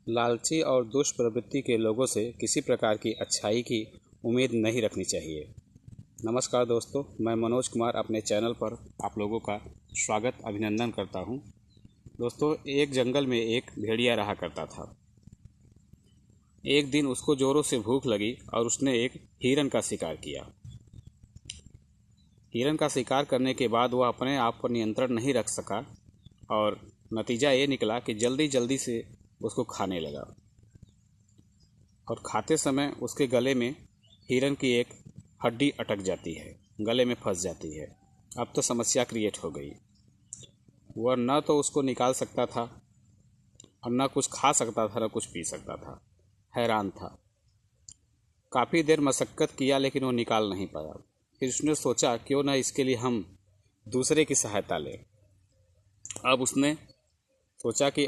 लालची और दुष्ट प्रवृत्ति के लोगों से किसी प्रकार की अच्छाई की उम्मीद नहीं रखनी चाहिए। नमस्कार दोस्तों, मैं मनोज कुमार अपने चैनल पर आप लोगों का स्वागत अभिनंदन करता हूं। दोस्तों, एक जंगल में एक भेड़िया रहा करता था। एक दिन उसको जोरों से भूख लगी और उसने एक हिरन का शिकार किया। हिरन का शिकार करने के बाद वह अपने आप पर नियंत्रण नहीं रख सका और नतीजा ये निकला कि जल्दी जल्दी से उसको खाने लगा और खाते समय उसके गले में हिरन की एक हड्डी अटक जाती है, गले में फंस जाती है। अब तो समस्या क्रिएट हो गई। वह न तो उसको निकाल सकता था और न कुछ खा सकता था, न कुछ पी सकता था। हैरान था। काफ़ी देर मशक्क़त किया लेकिन वो निकाल नहीं पाया। फिर उसने सोचा क्यों न इसके लिए हम दूसरे की सहायता लें। अब उसने सोचा कि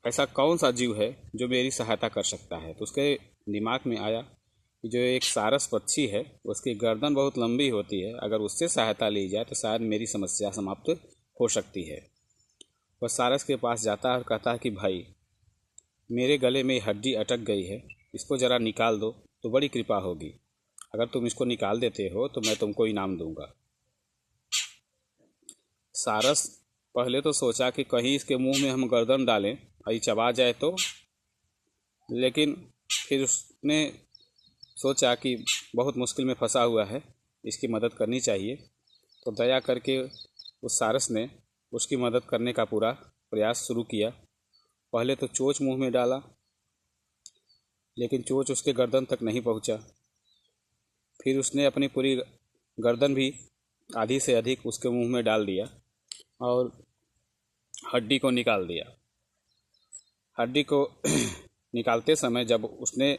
ऐसा कौन सा जीव है जो मेरी सहायता कर सकता है। तो उसके दिमाग में आया कि जो एक सारस पक्षी है उसकी गर्दन बहुत लंबी होती है, अगर उससे सहायता ली जाए तो शायद मेरी समस्या समाप्त हो सकती है। वह सारस के पास जाता है और कहता है कि भाई, मेरे गले में हड्डी अटक गई है, इसको ज़रा निकाल दो तो बड़ी कृपा होगी। अगर तुम इसको निकाल देते हो तो मैं तुमको इनाम दूंगा। सारस पहले तो सोचा कि कहीं इसके मुंह में हम गर्दन डालें और ये चबा जाए तो, लेकिन फिर उसने सोचा कि बहुत मुश्किल में फंसा हुआ है, इसकी मदद करनी चाहिए। तो दया करके उस सारस ने उसकी मदद करने का पूरा प्रयास शुरू किया। पहले तो चोंच मुंह में डाला, लेकिन चोंच उसके गर्दन तक नहीं पहुंचा। फिर उसने अपनी पूरी गर्दन भी आधी से अधिक उसके मुंह में डाल दिया और हड्डी को निकाल दिया। हड्डी को निकालते समय जब उसने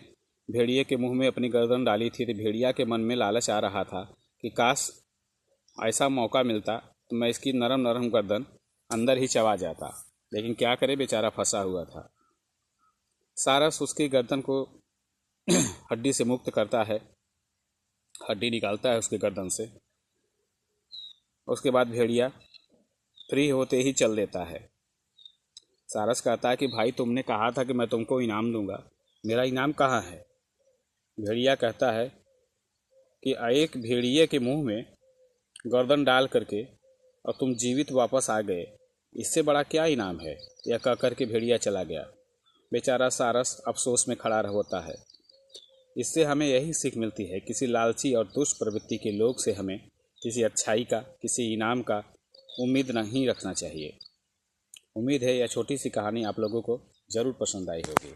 भेड़िए के मुंह में अपनी गर्दन डाली थी तो भेड़िया के मन में लालच आ रहा था कि काश ऐसा मौका मिलता तो मैं इसकी नरम नरम गर्दन अंदर ही चबा जाता, लेकिन क्या करे, बेचारा फंसा हुआ था। सारस उसकी गर्दन को हड्डी से मुक्त करता है, हड्डी निकालता है उसकी गर्दन से। उसके बाद भेड़िया फ्री होते ही चल देता है। सारस कहता है कि भाई, तुमने कहा था कि मैं तुमको इनाम दूंगा, मेरा इनाम कहाँ है? भेड़िया कहता है कि एक भेड़िए के मुंह में गर्दन डाल करके और तुम जीवित वापस आ गए, इससे बड़ा क्या इनाम है? यह कह करके भेड़िया चला गया। बेचारा सारस अफसोस में खड़ा होता है। इससे हमें यही सीख मिलती है, किसी लालची और दुष्ट प्रवृत्ति के लोग से हमें किसी अच्छाई का, किसी इनाम का उम्मीद नहीं रखना चाहिए। उम्मीद है यह छोटी सी कहानी आप लोगों को ज़रूर पसंद आई होगी।